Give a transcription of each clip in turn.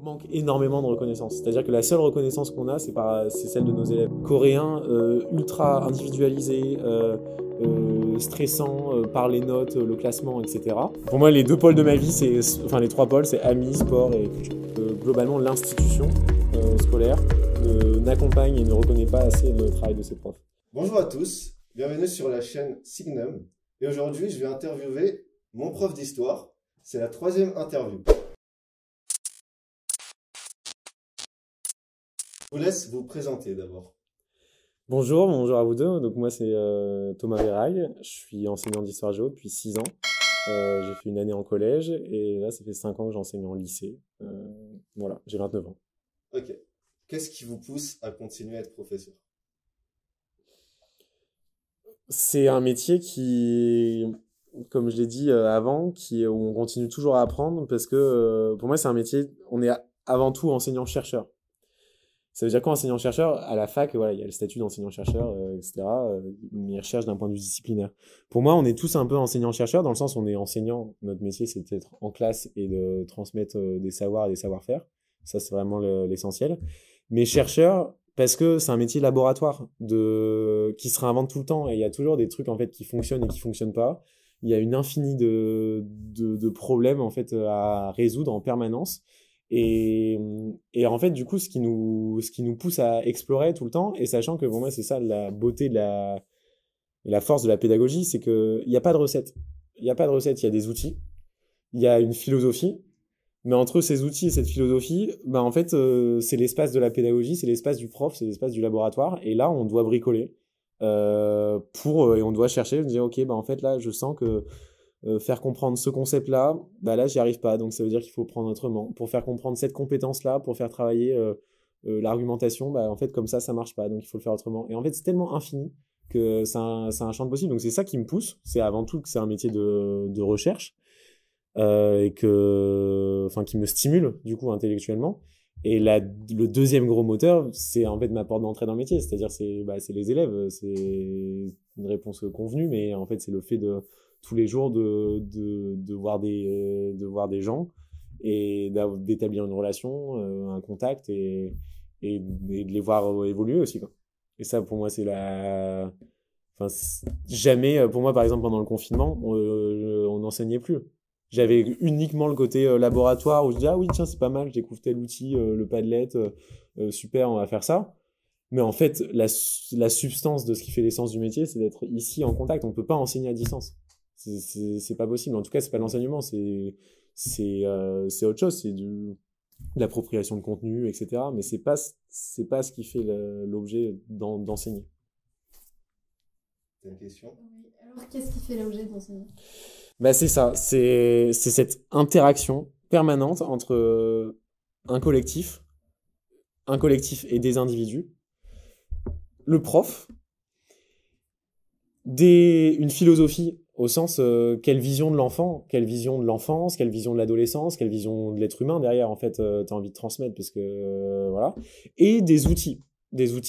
manque énormément de reconnaissance. C'est-à-dire que la seule reconnaissance qu'on a, c'est celle de nos élèves. Coréens, ultra individualisés, stressants par les notes, le classement, etc. Pour moi, les deux pôles de ma vie, les trois pôles, c'est amis, sport et culture. Globalement, l'institution scolaire n'accompagne et ne reconnaît pas assez le travail de ses profs. Bonjour à tous, bienvenue sur la chaîne Signum. Et aujourd'hui, je vais interviewer mon prof d'histoire. C'est la 3e interview. Je vous laisse vous présenter d'abord. Bonjour à vous deux. Donc moi c'est Thomas Véraille, je suis enseignant d'histoire géo depuis 6 ans. J'ai fait une année en collège et là ça fait 5 ans que j'enseigne en lycée. Voilà, j'ai 29 ans. Ok. Qu'est-ce qui vous pousse à continuer à être professeur? C'est un métier qui, comme je l'ai dit avant, où on continue toujours à apprendre parce que pour moi c'est un métier, on est avant tout enseignant-chercheur. Ça veut dire quoi, enseignant-chercheur? À la fac, voilà, il y a le statut d'enseignant-chercheur, etc. Mais ils recherchent d'un point de vue disciplinaire. Pour moi, on est tous un peu enseignant-chercheur, dans le sens où on est enseignant. Notre métier, c'est d'être en classe et de transmettre des savoirs et des savoir-faire. Ça, c'est vraiment l'essentiel. Mais chercheur, parce que c'est un métier laboratoire qui se réinvente tout le temps. Et il y a toujours des trucs, en fait, qui fonctionnent et qui fonctionnent pas. Il y a une infinie de problèmes, en fait, à résoudre en permanence. Et en fait, du coup, ce qui nous pousse à explorer tout le temps, et sachant que pour moi, c'est ça la beauté et la force de la pédagogie, c'est qu'il n'y a pas de recette. Il n'y a pas de recette, il y a des outils, il y a une philosophie, mais entre ces outils et cette philosophie, ben en fait, c'est l'espace de la pédagogie, c'est l'espace du prof, c'est l'espace du laboratoire, et là, on doit bricoler et on doit chercher, dire, ok, ben en fait, là, je sens que faire comprendre ce concept-là, bah là, j'y arrive pas. Donc, ça veut dire qu'il faut prendre autrement. Pour faire comprendre cette compétence-là, pour faire travailler l'argumentation, bah en fait, comme ça marche pas. Donc, il faut le faire autrement. Et en fait, c'est tellement infini que c'est un champ de possible. Donc, c'est ça qui me pousse. C'est avant tout que c'est un métier de recherche qui me stimule, du coup, intellectuellement. Et le deuxième gros moteur, c'est en fait ma porte d'entrée dans le métier. C'est-à-dire, c'est les élèves. C'est une réponse convenue, mais en fait, c'est le fait tous les jours de voir des gens et d'établir une relation, un contact et de les voir évoluer aussi, quoi. Et ça, pour moi, jamais, pour moi, par exemple, pendant le confinement, on n'enseignait plus. J'avais uniquement le côté laboratoire où je dis, ah oui, tiens, c'est pas mal, je découvre tel outil, le Padlet, super, on va faire ça. Mais en fait, la substance de ce qui fait l'essence du métier, c'est d'être ici en contact. On peut pas enseigner à distance. C'est pas possible. En tout cas, c'est pas l'enseignement, c'est autre chose. C'est de l'appropriation de contenu, etc. Mais c'est pas ce qui fait l'objet d'enseigner. T'as une question? Oui. Alors, qu'est-ce qui fait l'objet d'enseigner? Bah, c'est ça. C'est cette interaction permanente entre un collectif et des individus, le prof, une philosophie au sens quelle vision de l'enfant, quelle vision de l'enfance, quelle vision de l'adolescence, quelle vision de l'être humain derrière, en fait, t'as envie de transmettre parce que voilà, et des outils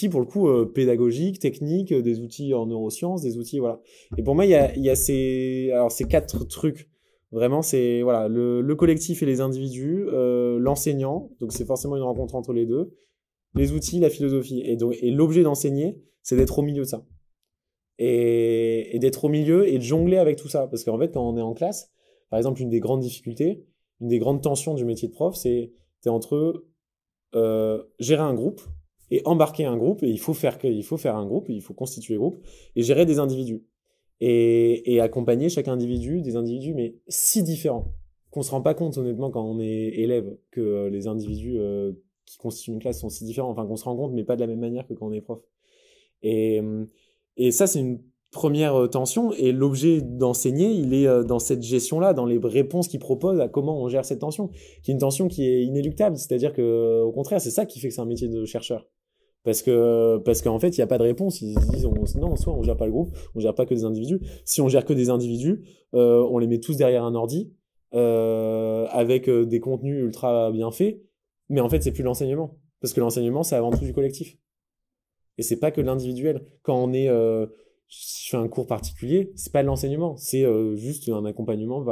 pour le coup pédagogiques, techniques, des outils en neurosciences, des outils, voilà. Et pour moi, il y a ces 4 trucs. Vraiment, c'est voilà, le collectif et les individus, l'enseignant, donc c'est forcément une rencontre entre les deux, les outils, la philosophie. Et l'objet d'enseigner, c'est d'être au milieu de ça. Et d'être au milieu et de jongler avec tout ça. Parce qu'en fait, quand on est en classe, par exemple, une des grandes difficultés, une des grandes tensions du métier de prof, c'est entre gérer un groupe et embarquer un groupe, et il faut faire un groupe, et il faut constituer un groupe, et gérer des individus. Et accompagner chaque individu, des individus, mais si différents, qu'on se rend pas compte, honnêtement, quand on est élève, que les individus qui constituent une classe sont si différents, enfin qu'on se rend compte, mais pas de la même manière que quand on est prof. Et ça, c'est une première tension, et l'objet d'enseigner, il est dans cette gestion-là, dans les réponses qu'il propose à comment on gère cette tension, qui est une tension qui est inéluctable, c'est-à-dire que, au contraire, c'est ça qui fait que c'est un métier de chercheur. Parce qu'en fait, il n'y a pas de réponse. Ils se disent, non, soit on gère pas le groupe, on gère pas que des individus. Si on gère que des individus, on les met tous derrière un ordi, avec des contenus ultra bien faits, mais en fait, c'est plus l'enseignement. Parce que l'enseignement, c'est avant tout du collectif. Et c'est pas que l'individuel. Quand on est, si je fais un cours particulier, c'est pas de l'enseignement, c'est juste un accompagnement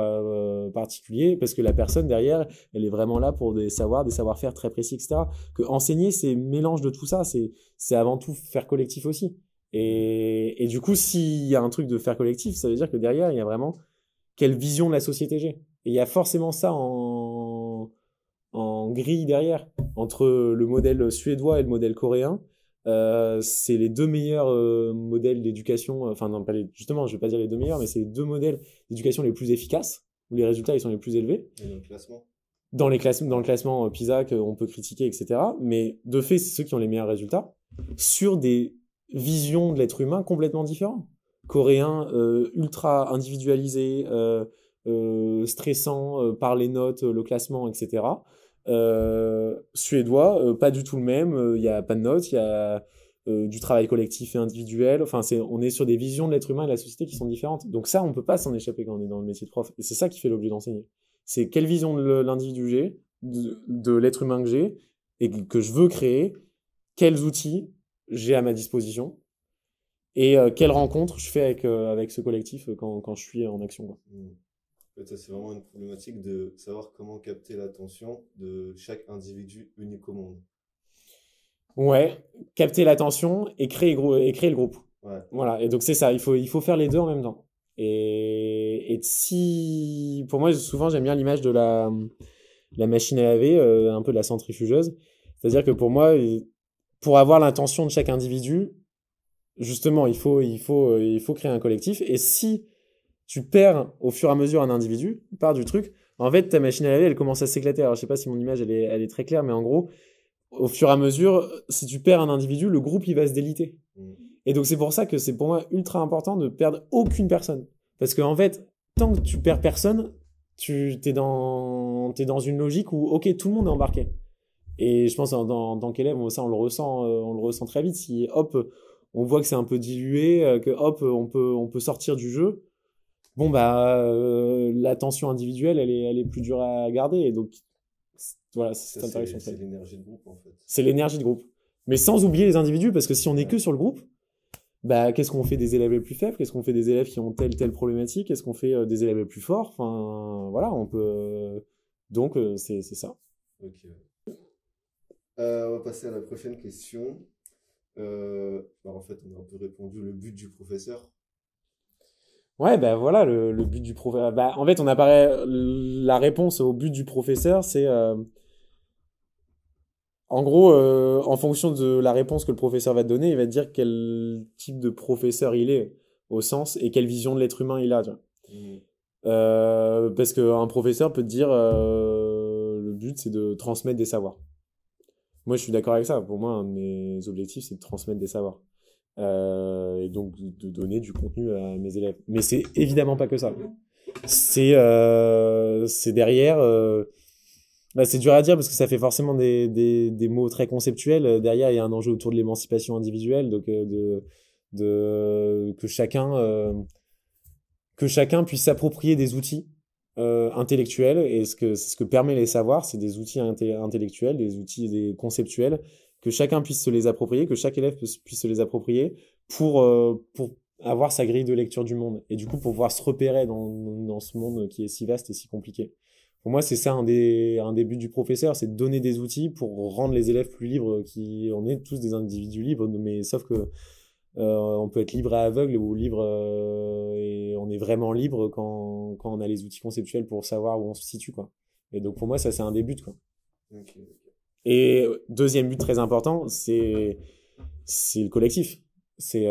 particulier, parce que la personne derrière, elle est vraiment là pour des savoir-faire très précis, etc. Que enseigner, c'est mélange de tout ça, c'est avant tout faire collectif aussi. Et du coup, s'il y a un truc de faire collectif, ça veut dire que derrière, il y a vraiment quelle vision de la société j'ai. Et il y a forcément ça en grille derrière, entre le modèle suédois et le modèle coréen. C'est les deux meilleurs modèles d'éducation, enfin non, pas justement, je vais pas dire les deux meilleurs, mais c'est les deux modèles d'éducation les plus efficaces, où les résultats ils sont les plus élevés. Et dans le classement. Dans le classement PISA qu'on peut critiquer, etc. Mais de fait, c'est ceux qui ont les meilleurs résultats sur des visions de l'être humain complètement différentes. Coréen, ultra individualisé, stressant par les notes, le classement, etc. Suédois, pas du tout le même. Il y a pas de notes, il y a du travail collectif et individuel. Enfin, on est sur des visions de l'être humain et de la société qui sont différentes. Donc ça, on peut pas s'en échapper quand on est dans le métier de prof. Et c'est ça qui fait l'objet d'enseigner. C'est quelle vision de l'individu j'ai, de l'être humain que j'ai et que je veux créer, quels outils j'ai à ma disposition et quelles rencontres je fais avec ce collectif quand je suis en action, quoi. En fait, ça, c'est vraiment une problématique de savoir comment capter l'attention de chaque individu unique au monde. Ouais, capter l'attention et créer le groupe. Ouais. Voilà, et donc c'est ça, il faut faire les deux en même temps. Et si, pour moi, souvent, j'aime bien l'image de la machine à laver, un peu de la centrifugeuse. C'est-à-dire que pour moi, pour avoir l'intention de chaque individu, justement, il faut créer un collectif. Et si tu perds au fur et à mesure un individu, tu pars du truc, en fait, ta machine à laver, elle commence à s'éclater. Alors, je sais pas si mon image, elle est très claire, mais en gros, au fur et à mesure, si tu perds un individu, le groupe, il va se déliter. Et donc, c'est pour ça que c'est pour moi ultra important de perdre aucune personne. Parce qu'en fait, tant que tu perds personne, t'es dans une logique où, ok, tout le monde est embarqué. Et je pense, en tant qu'élève, ça, on le ressent très vite. Si, hop, on voit que c'est un peu dilué, que, hop, on peut sortir du jeu, bon, bah, l'attention individuelle, elle est plus dure à garder. Et donc, voilà, c'est intéressant. C'est l'énergie de groupe, en fait. C'est l'énergie de groupe. Mais sans oublier les individus, parce que si on est que sur le groupe, bah, qu'est-ce qu'on fait des élèves les plus faibles? Qu'est-ce qu'on fait des élèves qui ont telle problématique? Qu'est-ce qu'on fait des élèves les plus forts? Enfin, voilà, on peut. Donc, c'est ça. Ok. On va passer à la prochaine question. Alors en fait, on a un peu répondu le but du professeur. Ouais, bah voilà, le but du professeur. Bah, en fait, on apparaît. La réponse au but du professeur, c'est. En gros, en fonction de la réponse que le professeur va te donner, il va te dire quel type de professeur il est, au sens, et quelle vision de l'être humain il a, tu vois. Parce qu'un professeur peut te dire le but, c'est de transmettre des savoirs. Moi, je suis d'accord avec ça. Pour moi, un de mes objectifs, c'est de transmettre des savoirs. Et donc, de donner du contenu à mes élèves. Mais c'est évidemment pas que ça. C'est derrière... Bah, c'est dur à dire parce que ça fait forcément des mots très conceptuels. Derrière, il y a un enjeu autour de l'émancipation individuelle, donc que chacun puisse s'approprier des outils intellectuels. Et c'est ce que permet les savoirs, c'est des outils intellectuels, des conceptuels, que chacun puisse se les approprier, que chaque élève puisse se les approprier pour avoir sa grille de lecture du monde. Et du coup, pour pouvoir se repérer dans ce monde qui est si vaste et si compliqué. Pour moi, c'est ça un des buts du professeur, c'est de donner des outils pour rendre les élèves plus libres, on est tous des individus libres, mais sauf que on peut être libre et aveugle ou libre et on est vraiment libre quand on a les outils conceptuels pour savoir où on se situe, quoi. Et donc pour moi, ça c'est un des buts, quoi. Okay. Et deuxième but très important, c'est le collectif, c'est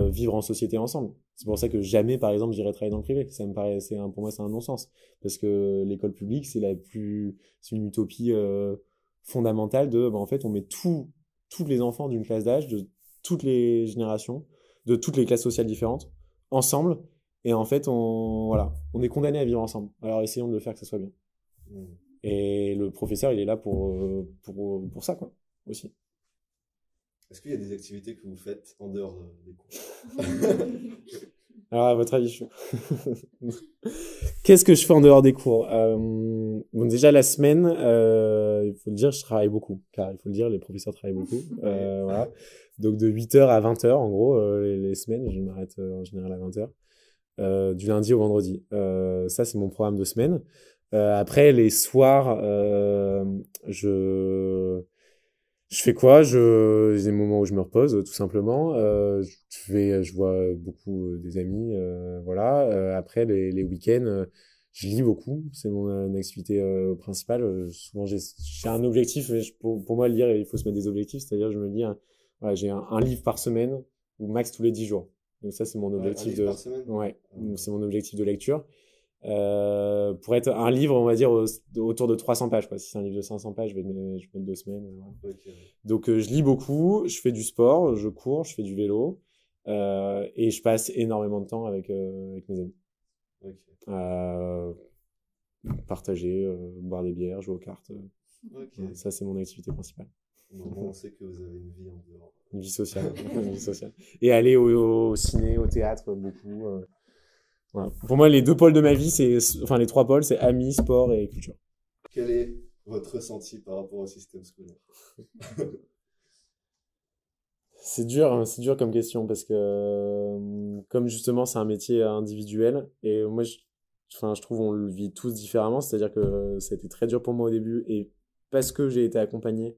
vivre en société ensemble. C'est pour ça que jamais, par exemple, j'irai travailler dans le privé. Ça me paraît, pour moi, c'est un non-sens. Parce que l'école publique, c'est une utopie fondamentale en fait, on met tous les enfants d'une classe d'âge, de toutes les générations, de toutes les classes sociales différentes, ensemble. Et en fait, on est condamné à vivre ensemble. Alors, essayons de le faire que ça soit bien. Et le professeur, il est là pour ça, quoi, aussi. Est-ce qu'il y a des activités que vous faites en dehors des cours? Alors, à votre avis, qu'est-ce que je fais en dehors des cours? Bon, déjà, la semaine, il faut le dire, je travaille beaucoup. Car il faut le dire, les professeurs travaillent beaucoup. Voilà. Donc, de 8h à 20h, en gros, les semaines, je m'arrête en général à 20h. Du lundi au vendredi. Ça, c'est mon programme de semaine. Après, les soirs, je fais quoi? J'ai des moments où je me repose, tout simplement. Je vois beaucoup des amis, voilà. Après, les week-ends, je lis beaucoup. C'est mon activité principale. Souvent, j'ai un objectif. Et pour moi, lire, il faut se mettre des objectifs. C'est-à-dire, je me dis, voilà, j'ai un livre par semaine ou max tous les 10 jours. Donc ça, c'est mon objectif un livre par semaine. ouais. Donc, c'est mon objectif de lecture. Pour être un livre, on va dire, autour de 300 pages, quoi. Si c'est un livre de 500 pages, je vais mettre 2 semaines. Voilà. Ok. Donc, je lis beaucoup, je fais du sport, je cours, je fais du vélo, et je passe énormément de temps avec mes amis. Ok. Partager, boire des bières, jouer aux cartes. Ok. Ça, c'est mon activité principale. Bon, on sait que vous avez une vie en dehors. Une vie sociale. Une vie sociale. Et aller au ciné, au théâtre, beaucoup. Voilà. Pour moi, les 2 pôles de ma vie, enfin, les 3 pôles, c'est amis, sport et culture. Quel est votre ressenti par rapport au système scolaire? C'est dur, hein, c'est dur comme question parce que, comme justement, c'est un métier individuel et moi, enfin, je trouve on le vit tous différemment. C'est-à-dire que ça a été très dur pour moi au début et parce que j'ai été accompagné,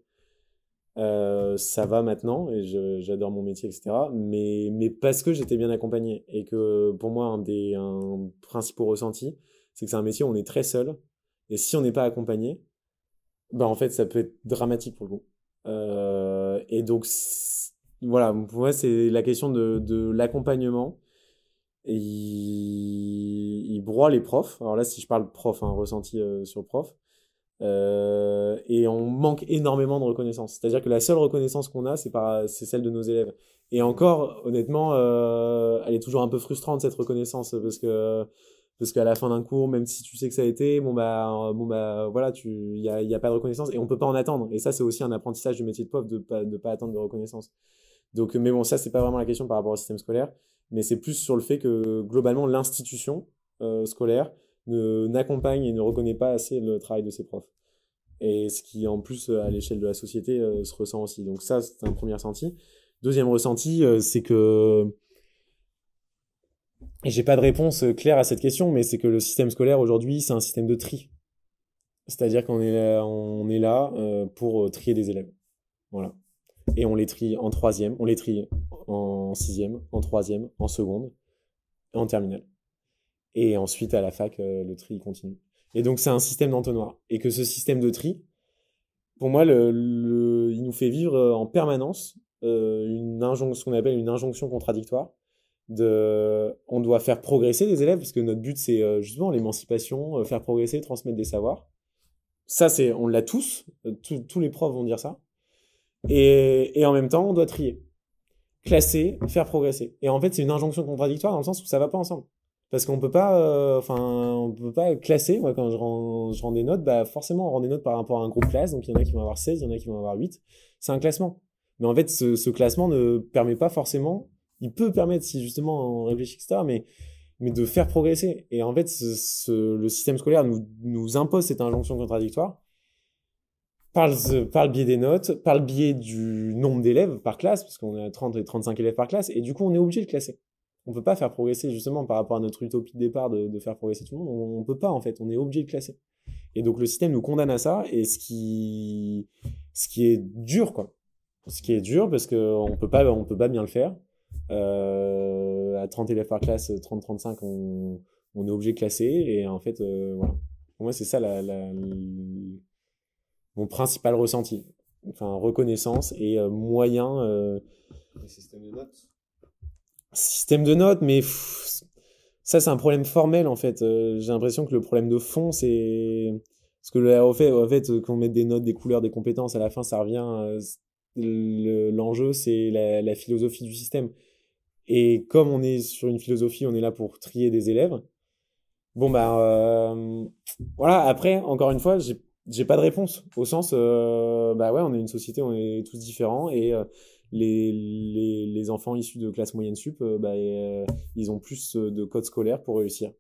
ça va maintenant et j'adore mon métier, etc. Mais parce que j'étais bien accompagné et que pour moi, un principal ressenti, c'est que c'est un métier où on est très seul et si on n'est pas accompagné, bah en fait, ça peut être dramatique pour le coup. Et donc, voilà, pour moi, c'est la question de l'accompagnement. Il broie les profs. Alors là, si je parle prof, hein, ressenti sur prof. Et on manque énormément de reconnaissance. C'est-à-dire que la seule reconnaissance qu'on a, c'est celle de nos élèves. Et encore, honnêtement, elle est toujours un peu frustrante cette reconnaissance parce qu'à la fin d'un cours, même si tu sais que ça a été, bon bah voilà, il y a pas de reconnaissance et on peut pas en attendre. Et ça, c'est aussi un apprentissage du métier de prof de pas attendre de reconnaissance. Donc, mais bon, ça, c'est pas vraiment la question par rapport au système scolaire, mais c'est plus sur le fait que globalement, l'institution scolaire n'accompagne et ne reconnaît pas assez le travail de ses profs. Et ce qui, en plus, à l'échelle de la société, se ressent aussi. Donc ça, c'est un premier ressenti. Deuxième ressenti, c'est que, et j'ai pas de réponse claire à cette question, mais c'est que le système scolaire aujourd'hui, c'est un système de tri. C'est-à-dire on est là pour trier des élèves. Voilà. Et on les trie en troisième, on les trie en sixième, en troisième, en seconde, et en terminale. Et ensuite, à la fac, le tri continue. Et donc, c'est un système d'entonnoir. Et que ce système de tri, pour moi, il nous fait vivre en permanence ce qu'on appelle une injonction contradictoire. On doit faire progresser les élèves, parce que notre but, c'est justement l'émancipation, faire progresser, transmettre des savoirs. Ça, on l'a tous. Tous les profs vont dire ça. Et en même temps, on doit trier, classer, faire progresser. Et en fait, c'est une injonction contradictoire dans le sens où ça va pas ensemble. Parce qu'on peut pas, on peut pas classer. Moi, quand je rends des notes, bah forcément, on rend des notes par rapport à un groupe classe. Donc, il y en a qui vont avoir 16, il y en a qui vont avoir 8. C'est un classement. Mais en fait, ce classement ne permet pas forcément. Il peut permettre, si justement on réfléchit, etc., mais de faire progresser. Et en fait, le système scolaire nous impose cette injonction contradictoire par le biais des notes, par le biais du nombre d'élèves par classe, parce qu'on a 30 et 35 élèves par classe, et du coup, on est obligé de classer. On peut pas faire progresser, justement, par rapport à notre utopie de départ de faire progresser tout le monde. On peut pas, en fait. On est obligé de classer. Et donc, le système nous condamne à ça, et ce qui est dur, quoi. Ce qui est dur, parce qu'on peut pas bien le faire. À 30 élèves par classe, 30-35, on est obligé de classer, et en fait, voilà. Pour moi, c'est ça mon principal ressenti. Enfin, reconnaissance et moyen. Le système de notes. Système de notes, mais ça, c'est un problème formel, en fait. J'ai l'impression que le problème de fond, c'est... Parce que au fait, qu'on mette des notes, des couleurs, des compétences, à la fin, ça revient... l'enjeu, c'est la philosophie du système. Et comme on est sur une philosophie, on est là pour trier des élèves. Bon, bah... voilà, après, encore une fois, J'ai pas de réponse, au sens, bah ouais, on est une société, on est tous différents, et les enfants issus de classe moyenne sup, ils ont plus de codes scolaires pour réussir.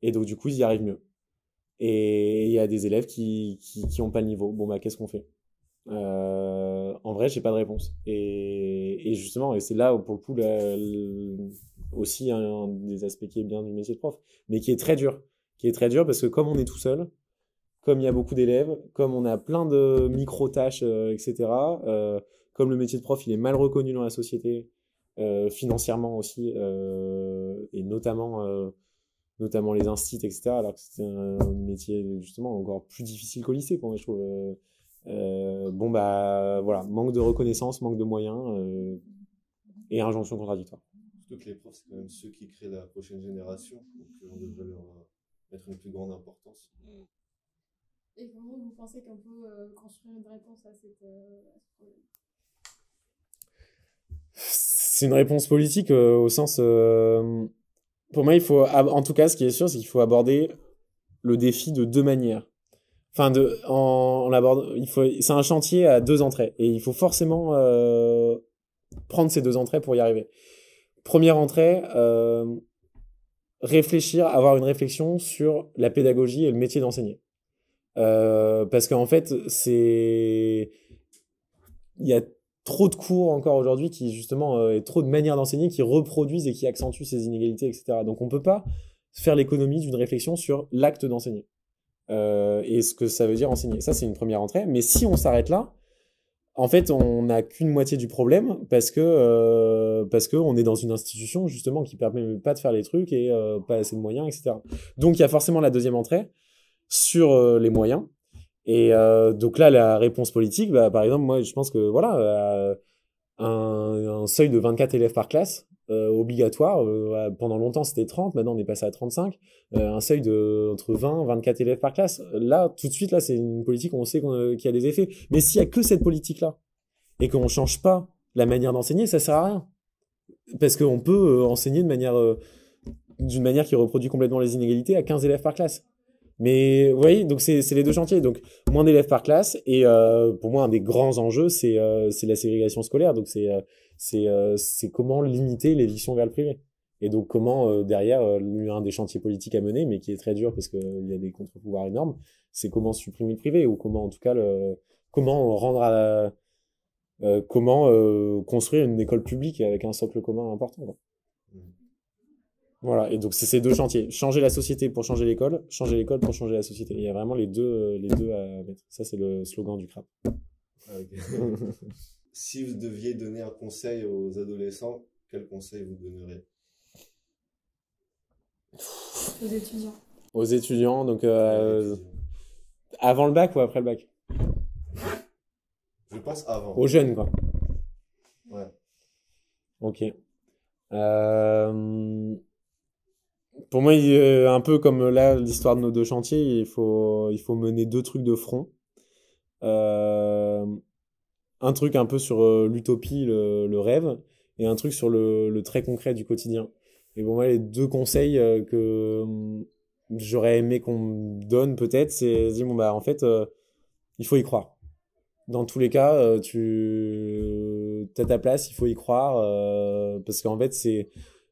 Et donc, du coup, ils y arrivent mieux. Et il y a des élèves qui ont pas le niveau. Bon, bah, qu'est-ce qu'on fait? En vrai, j'ai pas de réponse. Et justement, et c'est là où, pour le coup, aussi un des aspects qui est bien du métier de prof, mais qui est très dur. Qui est très dur parce que comme on est tout seul, comme il y a beaucoup d'élèves, comme on a plein de micro-tâches, etc., comme le métier de prof, il est mal reconnu dans la société, financièrement aussi, et notamment les instits, etc., alors que c'est un métier justement encore plus difficile qu'au lycée, quoi, je trouve. Bon, bah voilà, manque de reconnaissance, manque de moyens, et injonction contradictoire. Surtout que les profs, c'est quand même ceux qui créent la prochaine génération, donc on devrait leur mettre une plus grande importance. Et comment vous pensez qu'on peut construire une réponse à ce problème? C'est une réponse politique, au sens... pour moi, en tout cas, ce qui est sûr, c'est qu'il faut aborder le défi de deux manières. Enfin, c'est un chantier à deux entrées. Et il faut forcément prendre ces deux entrées pour y arriver. Première entrée, avoir une réflexion sur la pédagogie et le métier d'enseigner. Parce qu'en fait, il y a trop de cours encore aujourd'hui qui justement et trop de manières d'enseigner qui reproduisent et qui accentuent ces inégalités, etc. Donc on peut pas faire l'économie d'une réflexion sur l'acte d'enseigner et ce que ça veut dire enseigner. Ça, c'est une première entrée. Mais si on s'arrête là, en fait, on n'a qu'une moitié du problème parce que on est dans une institution justement qui permet pas de faire les trucs et pas assez de moyens, etc. Donc il y a forcément la deuxième entrée sur les moyens. Et donc là, la réponse politique, bah, par exemple, moi, je pense que voilà, un seuil de 24 élèves par classe obligatoire. Pendant longtemps, c'était 30, maintenant on est passé à 35. Un seuil entre 20 et 24 élèves par classe. Là, tout de suite, là, c'est une politique où on sait qu'il y a des effets. Mais s'il y a que cette politique-là et qu'on change pas la manière d'enseigner, ça sert à rien. Parce qu'on peut enseigner d'une manière qui reproduit complètement les inégalités à 15 élèves par classe. Mais vous voyez, donc c'est les deux chantiers. Donc moins d'élèves par classe et pour moi un des grands enjeux c'est la ségrégation scolaire. Donc c'est comment limiter l'éviction vers le privé. Et donc comment derrière un des chantiers politiques à mener, mais qui est très dur parce qu'il y a des contre-pouvoirs énormes, c'est comment supprimer le privé ou comment en tout cas comment construire une école publique avec un socle commun important, quoi. Voilà, et donc c'est ces deux chantiers. Changer la société pour changer l'école pour changer la société. Il y a vraiment les deux à mettre. Ça, c'est le slogan du CRAP. Ah, okay. Si vous deviez donner un conseil aux adolescents, quel conseil vous donneriez? Aux étudiants. Aux étudiants, donc avant le bac ou après le bac? Je pense avant. Aux jeunes, quoi. Ouais. Ok. Pour moi, un peu comme là, l'histoire de nos deux chantiers, il faut mener deux trucs de front. Un truc un peu sur l'utopie, le rêve, et un truc sur le très concret du quotidien. Et pour moi, les deux conseils que j'aurais aimé qu'on me donne peut-être, c'est dire, bon, bah, en fait, il faut y croire. Dans tous les cas, tu as ta place, il faut y croire, parce qu'en fait,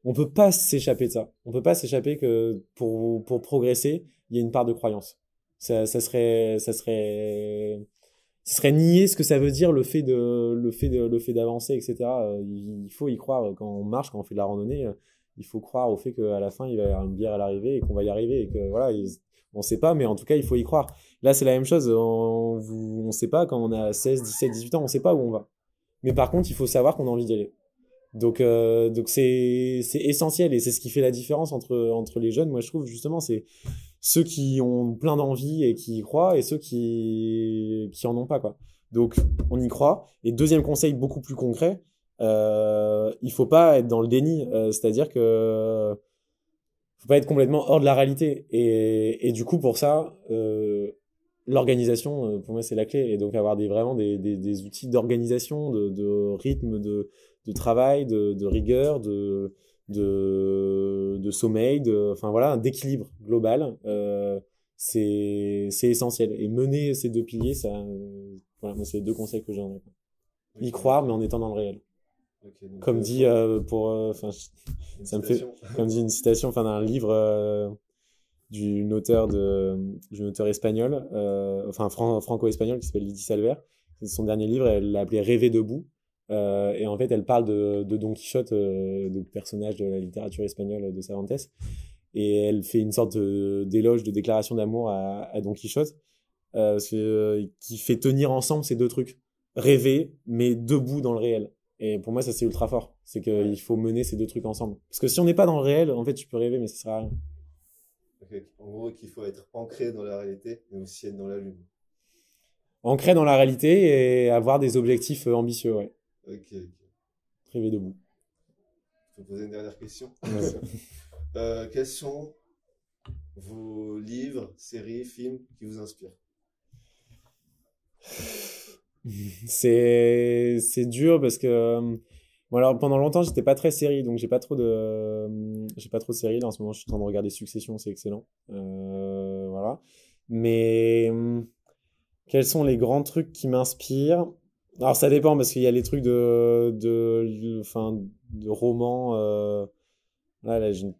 on peut pas s'échapper de ça. On peut pas s'échapper que pour progresser, il y a une part de croyance. Ça serait nier ce que ça veut dire le fait d'avancer, etc. Il faut y croire quand on marche, quand on fait de la randonnée. Il faut croire au fait qu'à la fin, il va y avoir une bière à l'arrivée et qu'on va y arriver et que voilà, on sait pas, mais en tout cas, il faut y croire. Là, c'est la même chose. On sait pas quand on a 16, 17, 18 ans, on sait pas où on va. Mais par contre, il faut savoir qu'on a envie d'y aller. Donc c'est essentiel et c'est ce qui fait la différence entre les jeunes. Moi, je trouve justement, c'est ceux qui ont plein d'envie et qui y croient et ceux qui en ont pas, quoi. Donc on y croit. Et deuxième conseil beaucoup plus concret, il faut pas être dans le déni. C'est-à-dire que faut pas être complètement hors de la réalité. Et du coup pour ça, l'organisation pour moi c'est la clé. Et donc avoir vraiment des outils d'organisation, de rythme, de travail, de rigueur, de sommeil, enfin voilà, d'équilibre global. c'est essentiel. Et mener ces deux piliers, ça, voilà, moi, c'est les deux conseils que j'en ai. Y croire, mais en étant dans le réel. Ok, donc, Comme dit, enfin, une ça me fait, citation. comme dit une citation, enfin, d'un livre d'une auteur espagnol, enfin, franco-espagnol, qui s'appelle Lydie Salver. C'est son dernier livre, elle l'a appelé Rêver debout. Et en fait, elle parle de Don Quichotte, de personnage de la littérature espagnole de Cervantes. Et elle fait une sorte d'éloge, de déclaration d'amour à Don Quichotte, qui fait tenir ensemble ces deux trucs. Rêver, mais debout dans le réel. Et pour moi, ça, c'est ultra fort. C'est qu'il faut mener ces deux trucs ensemble. Parce que si on n'est pas dans le réel, en fait, tu peux rêver, mais ça sert à rien. Ok. En gros, qu'il faut être ancré dans la réalité, mais aussi être dans la lune. Ancrer dans la réalité et avoir des objectifs ambitieux, ouais. Ok. Rêver debout. Je peux poser une dernière question. Ouais. Quels sont vos livres, séries, films qui vous inspirent? C'est dur parce que bon, alors pendant longtemps j'étais pas très série, donc j'ai pas trop de séries. Là en ce moment je suis en train de regarder Succession, c'est excellent. Voilà, mais quels sont les grands trucs qui m'inspirent? Alors ça dépend parce qu'il y a les trucs enfin de romans, là j'ai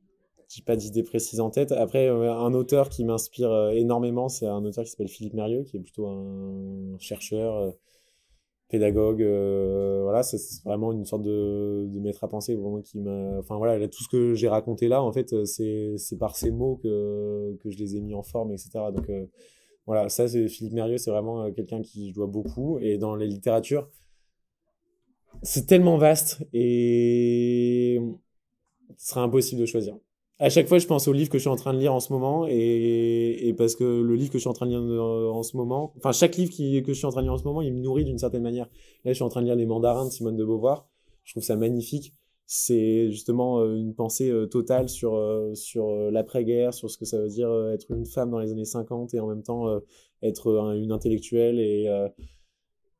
pas d'idée précise en tête. Après, un auteur qui m'inspire énormément, c'est un auteur qui s'appelle Philippe Mérieux, qui est plutôt un chercheur, pédagogue. Voilà, c'est vraiment une sorte de maître à penser, vraiment qui m'a. Enfin voilà, là, tout ce que j'ai raconté là, en fait, c'est par ces mots que je les ai mis en forme, etc. Donc voilà, ça, c'est Philippe Mérieux, c'est vraiment quelqu'un qui je dois beaucoup. Et dans les littératures, c'est tellement vaste et ce serait impossible de choisir. À chaque fois, je pense au livre que je suis en train de lire en ce moment et parce que le livre que je suis en train de lire en ce moment, enfin, chaque livre que je suis en train de lire en ce moment, il me nourrit d'une certaine manière. Là, je suis en train de lire Les Mandarins de Simone de Beauvoir. Je trouve ça magnifique. C'est justement une pensée totale sur l'après-guerre, sur ce que ça veut dire être une femme dans les années 50 et en même temps être une intellectuelle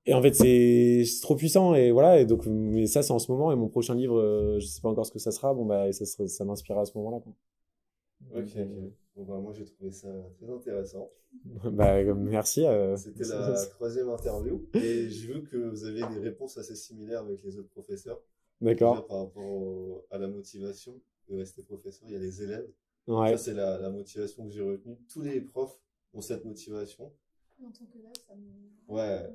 et en fait, c'est trop puissant et voilà. Et donc, mais ça, c'est en ce moment. Et mon prochain livre, je sais pas encore ce que ça sera. Bon, bah, ça m'inspirera à ce moment-là, quoi. Ok, ok. Bon, bah, moi, j'ai trouvé ça très intéressant. Bah, merci. C'était la troisième interview et j'ai vu que vous aviez des réponses assez similaires avec les autres professeurs. Déjà, D'accord. par rapport à la motivation de rester professeur, il y a les élèves. Ouais. Ça, c'est la motivation que j'ai retenue. Tous les profs ont cette motivation. En tant que là, ça me. Ouais.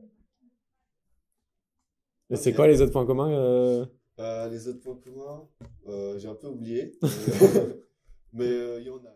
Et Ok. c'est quoi les autres points communs Les autres points communs, j'ai un peu oublié, mais il y en a.